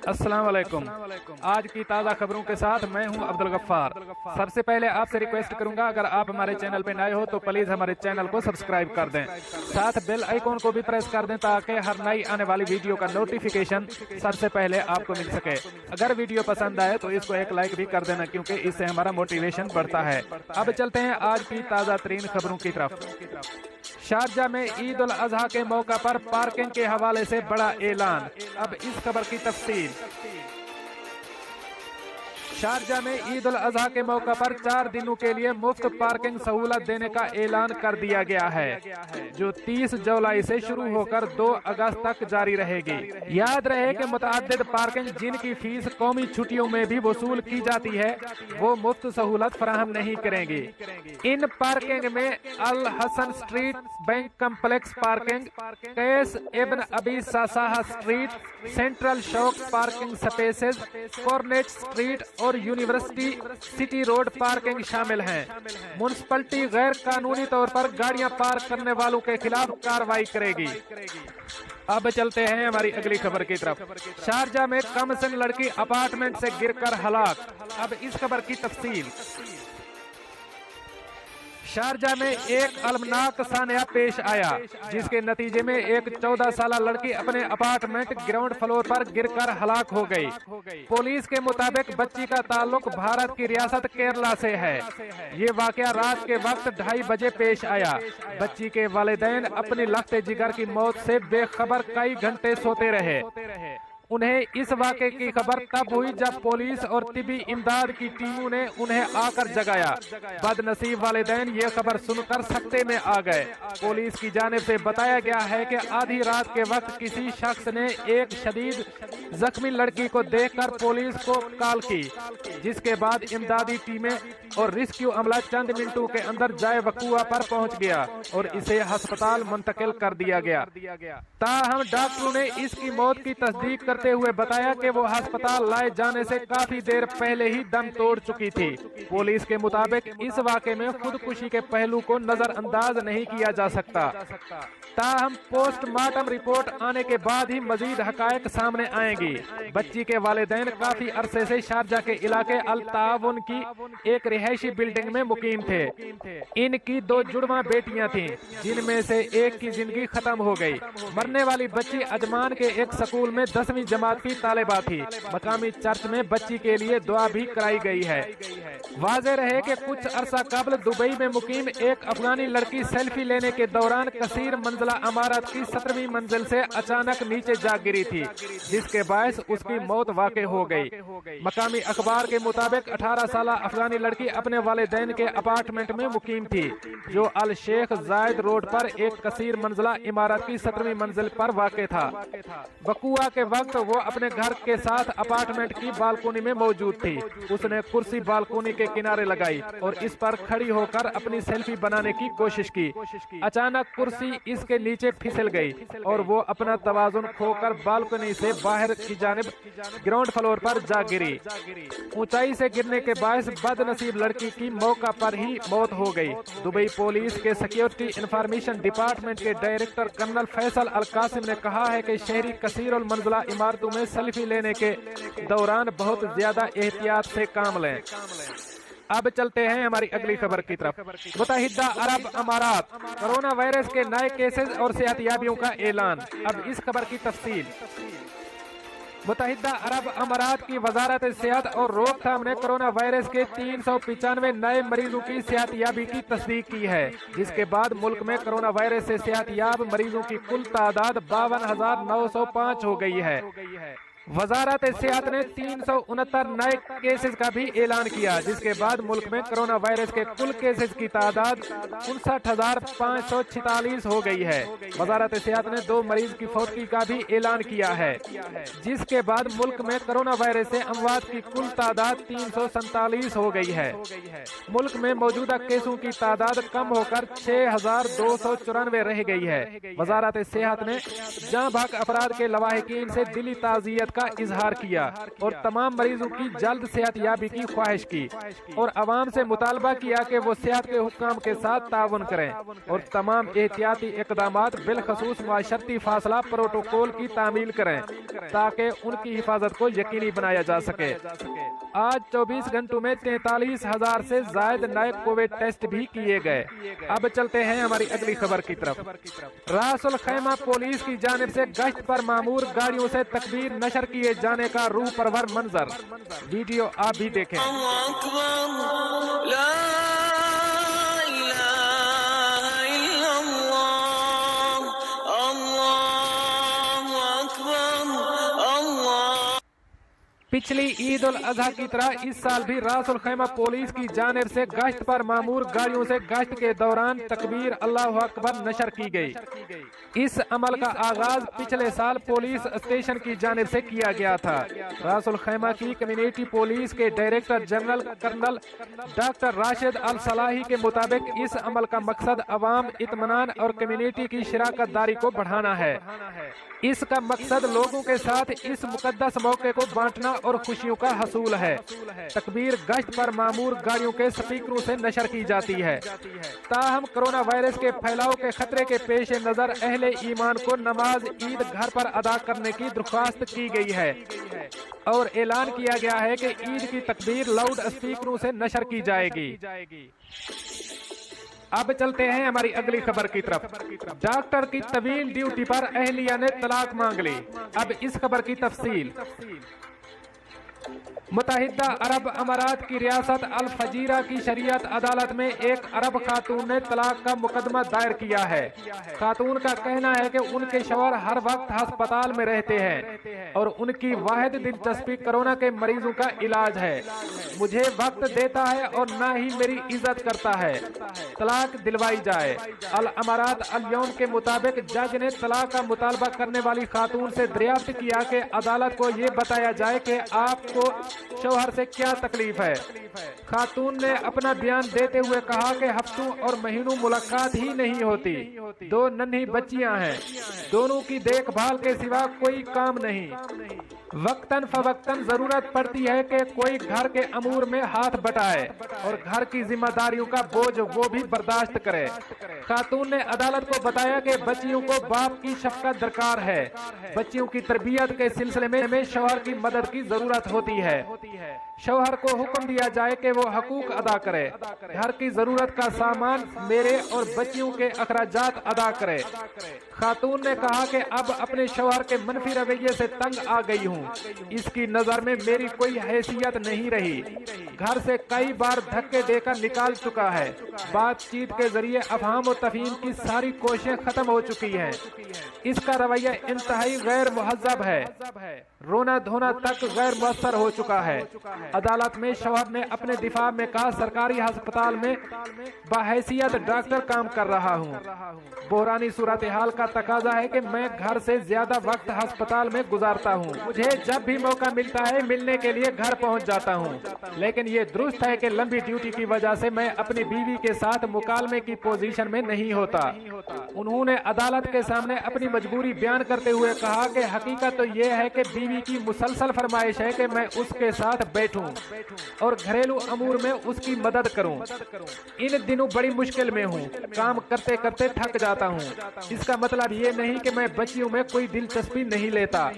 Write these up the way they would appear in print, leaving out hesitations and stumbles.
अस्सलाम वालेकुम। आज की ताज़ा खबरों के साथ मैं हूं अब्दुल गफ्फार। सबसे पहले आपसे रिक्वेस्ट करूंगा, अगर आप हमारे चैनल पे नए हो तो प्लीज़ हमारे चैनल को सब्सक्राइब कर दें, साथ बेल आइकॉन को भी प्रेस कर दें ताकि हर नई आने वाली वीडियो का नोटिफिकेशन सबसे पहले आपको मिल सके। अगर वीडियो पसंद आए तो इसको एक लाइक भी कर देना, क्योंकि इससे हमारा मोटिवेशन बढ़ता है। अब चलते हैं आज की ताज़ा तरीन खबरों की तरफ। शारजा में ईद उल अजहा के मौका पर पार्किंग के हवाले से बड़ा ऐलान। अब इस खबर की तफसील। शारजा में ईद उल अजहा के मौका पर 4 दिनों के लिए मुफ्त पार्किंग सहूलत देने का ऐलान कर दिया गया है, जो 30 जुलाई से शुरू होकर 2 अगस्त तक जारी रहेगी। याद रहे कि मुतअद्दिद पार्किंग जिनकी फीस कौमी छुट्टियों में भी वसूल की जाती है, वो मुफ्त सहूलत फराहम नहीं करेंगी। इन पार्किंग में Al Hasan Street, bank complex parking, Qais Ibn Abi Sasah Street, Central Souq parking spaces, Cornet Street और यूनिवर्सिटी सिटी रोड पार्किंग शामिल हैं। म्युनिसिपैलिटी गैर कानूनी तौर पर गाड़ियां पार्क करने वालों के खिलाफ कार्रवाई करेगी। अब चलते हैं हमारी अगली खबर की तरफ। शारजा में कमसिन लड़की अपार्टमेंट से गिरकर हलाक। अब इस खबर की तफसील। शारजा में एक अलमनाक सानिया पेश आया, जिसके नतीजे में एक 14 साल लड़की अपने अपार्टमेंट ग्राउंड फ्लोर पर गिरकर हलाक हो गई। पुलिस के मुताबिक बच्ची का ताल्लुक भारत की रियासत केरला से है। ये वाकया रात के वक्त 2:30 बजे पेश आया। बच्ची के वालिदैन अपनी लख्ते जिगर की मौत से बेखबर कई घंटे सोते रहे। उन्हें इस वाक़े की खबर तब हुई जब पुलिस और तिबी इमदाद की टीमों ने उन्हें आकर जगाया। बदनसीब वालिदैन ये खबर सुनकर सकते में आ गए। पुलिस की जानिब से बताया गया है कि आधी रात के वक्त किसी शख्स ने एक शदीद जख्मी लड़की को देखकर पुलिस को कॉल की, जिसके बाद इमदादी टीमें और रेस्क्यू अमला चंद मिनटों के अंदर जाए वकूआ पर पहुंच गया और इसे अस्पताल मुंतकिल कर दिया गया। ताहम डॉक्टरों ने इसकी मौत की तस्दीक करते हुए बताया कि वो अस्पताल लाए जाने से काफी देर पहले ही दम तोड़ चुकी थी। पुलिस के मुताबिक इस वाक़े में खुदकुशी के पहलू को नजरअंदाज नहीं किया जा सकता। ताहम पोस्टमार्टम रिपोर्ट आने के बाद ही मजीद हकायक सामने आएंगी। बच्ची के वालिदैन काफी अरसे से शारजा के इलाके अल ताउन की एक रिहायशी बिल्डिंग में मुकीम थे। इनकी 2 जुड़वा बेटियां थीं, जिनमें से एक की जिंदगी खत्म हो गई। मरने वाली बच्ची अजमान के एक स्कूल में 10वीं जमात की तालिबा थी। मकामी चर्च में बच्ची के लिए दुआ भी कराई गई है। वाज़ेह रहे कि कुछ अरसा कबल दुबई में मुकीम एक अफगानी लड़की सेल्फी लेने के दौरान कसीर मंजिला इमारत की 17वीं मंजिल से अचानक नीचे जा गिरी थी, जिसके बायस उसकी मौत वाक़ई हो गई। मकामी अखबार के मुताबिक 18 साल अफगानी लड़की अपने वालिदैन के अपार्टमेंट में मुकीम थी, जो अल शेख जायद रोड पर एक कसीर मंजिला इमारत की 17वीं मंजिल पर वाक़ई था। वकूआ के वक्त वो अपने घर के साथ अपार्टमेंट की बालकोनी में मौजूद थी। उसने कुर्सी बालकोनी के किनारे लगाई और इस पर खड़ी होकर अपनी सेल्फी बनाने की कोशिश की। अचानक कुर्सी इसके नीचे फिसल गई और वो अपना तवाजुन खोकर बालकनी से बाहर की जानिब ग्राउंड फ्लोर पर जा गिरी। ऊंचाई से गिरने के बायस बदनसीब लड़की की मौका पर ही मौत हो गई। दुबई पुलिस के सिक्योरिटी इंफॉर्मेशन डिपार्टमेंट के डायरेक्टर कर्नल फैसल अल कासिम ने कहा है कि शहरी कसीर और मंजिला इमारतों में सेल्फी लेने के दौरान बहुत ज्यादा एहतियात से काम लें। अब चलते हैं हमारी अगली खबर की तरफ। मुत्तहिदा अरब अमारात, कोरोना वायरस के नए केसेस और सेहतियाबियों का ऐलान। अब इस खबर की तफसील। मुत्तहिदा अरब अमारात की वजारत सेहत और रोकथाम ने कोरोना वायरस के 395 नए मरीजों की सेहतियाबी की तस्दीक की है, जिसके बाद मुल्क में कोरोना वायरस से सेहतियाब मरीजों की कुल तादाद 52,905 हो गई है। वजारत सेहत ने 369 नए केसेस का भी ऐलान किया, जिसके बाद मुल्क में कोरोना वायरस के कुल केसेस की तादाद 59,546 हो गई है। वजारत सेहत ने 2 मरीज की फौतगी का भी ऐलान किया है, जिसके बाद मुल्क में कोरोना वायरस से अमवात की कुल तादाद 347 हो गई है। मुल्क में मौजूदा केसों की तादाद कम होकर 6,294 रह गई है। वजारत सेहत ने जाँ भाग अफराद के लवाहिकीन से दिली ताज़ियत کا اظہار کیا اور تمام مریضوں کی جلد صحت یابی کی خواہش کی اور عوام سے مطالبہ کیا کہ وہ صحت کے حکام کے ساتھ تعاون کریں اور تمام احتیاطی اقدامات بالخصوص معاشرتی فاصلہ پروٹوکول کی تعمیل کریں تاکہ ان کی حفاظت کو یقینی بنایا جا سکے۔ آج 24 گھنٹوں میں 43,000 سے زائد نئے کووڈ ٹیسٹ بھی کیے گئے۔ اب چلتے ہیں ہماری اگلی خبر کی طرف۔ راس الخیمہ پولیس کی جانب سے گشت پر مامور گاڑیوں سے تکبیر نشر کیے جانے کا روح پرور منظر، ویڈیو آپ بھی دیکھیں۔ پچھلی عید الاضحیٰ کی طرح اس سال بھی راس الخیمہ پولیس کی جانب سے گشت پر مامور گاڑیوں سے گشت کے دوران تکبیر اللہ اکبر نشر کی گئی۔ اس عمل کا آغاز پچھلے سال پولیس اسٹیشن کی جانب سے کیا گیا تھا۔ راس الخیمہ کی کمیونٹی پولیس کے director general colonel doctor Rashid Al Salahi کے مطابق اس عمل کا مقصد عوام اطمینان اور کمیونٹی کی شراکت داری کو بڑھانا ہے۔ اس کا مقصد لوگوں کے ساتھ اس مقدس موقع کو بانٹنا اور خوشیوں کا حصول ہے۔ تکبیر گشت پر مامور گاڑیوں کے سپیکروں سے نشر کی جاتی ہے۔ تاہم کرونا وائرس کے پھیلاؤ کے خطرے کے پیش نظر اہل ایمان کو نماز عید گھر پر ادا کرنے کی درخواست کی گئی ہے اور اعلان کیا گیا ہے کہ عید کی تکبیر لاؤڈ اسپیکروں سے نشر کی جائے گی۔ اب چلتے ہیں ہماری اگلی خبر کی طرف۔ ڈاکٹر کی طویل ڈیوٹی پر اہلیہ نے طلاق مانگ لی، اب اس خبر کی تفصیل۔ متحدہ عرب امارات کی ریاست الفجیرہ کی شریعت عدالت میں ایک عرب خاتون نے طلاق کا مقدمہ دائر کیا ہے۔ خاتون کا کہنا ہے کہ ان کے شوہر ہر وقت ہسپتال میں رہتے ہیں اور ان کی واحد دلچسپی کورونا کے مریضوں کا علاج ہے۔ مجھے وقت دیتا ہے اور نہ ہی میری عزت کرتا ہے، طلاق دلوائی جائے۔ الامارات الیوم کے مطابق جج نے طلاق کا مطالبہ کرنے والی خاتون سے دریافت کیا کہ عدالت کو یہ بتایا جائے کہ آپ کو شوہر سے کیا تکلیف ہے۔ خاتون نے اپنا بیان دیتے ہوئے کہا کہ ہفتوں اور مہینوں ملاقات ہی نہیں ہوتی، دو ننھی بچیاں ہیں، دونوں کی دیکھ بھال کے سوا کوئی کام نہیں، وقتاً فوقتاً ضرورت پڑتی ہے کہ کوئی گھر کے امور میں ہاتھ بٹائے اور گھر کی ذمہ داریوں کا بوجھ وہ بھی برداشت کرے۔ خاتون نے عدالت کو بتایا کہ بچیوں کو باپ کی شفقت درکار ہے، بچیوں کی تربیت کے سلسلے میں شوہر کی مدد کی ضرورت ہوتی ہے۔ شوہر کو حکم دیا جائے کہ وہ حقوق ادا کرے، گھر کی ضرورت کا سامان، میرے اور بچیوں کے اخراجات ادا کرے۔ خاتون نے کہا کہ اب اپنے شوہر کے منفی رویے سے تنگ آ گئی ہوں، اس کی نظر میں میری کوئی حیثیت نہیں رہی، گھر سے کئی بار دھکے دے کر نکال چکا ہے، بات چیت کے ذریعے افہام و تفہیم کی ساری کوششیں ختم ہو چکی ہیں، اس کا رویہ انتہائی غیر مہذب ہے، رونا دھونا تک غیر مؤثر ہو چکا ہے۔ عدالت میں شوہر نے اپنے دفاع میں کہا سرکاری ہسپتال میں بحیثیت ڈاکٹر کام کر رہا ہوں، بحرانی صورتحال کا تقاضا ہے کہ میں گھر سے زیادہ وقت ہسپتال میں گزارتا ہوں، مجھے جب بھی موقع ملتا ہے ملنے کے لیے گھر پہنچ جاتا ہوں، لیکن یہ درست ہے کہ لمبی ڈیوٹی کی وجہ سے میں اپنی بیوی کے ساتھ مکالمے کی پوزیشن میں نہیں ہوتا۔ انہوں نے عدالت کے سامنے اپنی مجبوری بیان کرتے ہوئے کہا کہ حقیقت تو یہ ہے کہ بیوی کی مسلسل فرمائش ہے کہ میں اس کے ساتھ بیٹھوں اور گھریلو امور میں اس کی مدد کروں۔ ان دنوں بڑی مشکل میں ہوں، کام کرتے کرتے تھک جاتا ہوں، اس کا مطلب یہ نہیں کہ میں بچیوں میں کوئی دلچسپی نہیں لیتا،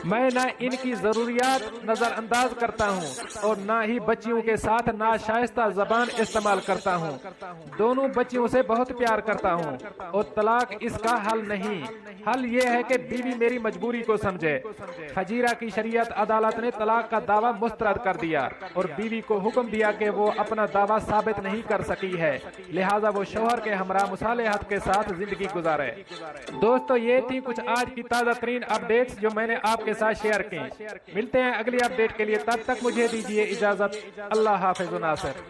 میں نہ ان کی ضروریات نظر انداز کرتا ہوں اور نہ ہی بچیوں کے ساتھ ناشائستہ زبان استعمال کرتا ہوں، دونوں بچیوں سے بہت پیار کرتا ہوں اور طلاق اس کا حل نہیں، حل یہ ہے کہ بیوی میری مجبوری کو سمجھے۔ فجیرہ کی شریعت عدالت نے طلاق کا دعویٰ مسترد کر دیا اور بیوی کو حکم دیا کہ وہ اپنا دعویٰ ثابت نہیں کر سکی ہے، لہٰذا وہ شوہر کے ہمراہ مصالحت کے ساتھ زندگی گزارے۔ دوستو یہ تھی کچھ آج کی تازہ ترین اپڈیٹس جو میں نے آپ کے ساتھ شیئر کی۔ ملتے ہیں اگلی اپڈیٹ کے لیے، تب تک مجھے دیجیے اجازت۔ اللہ حافظ و ناصر۔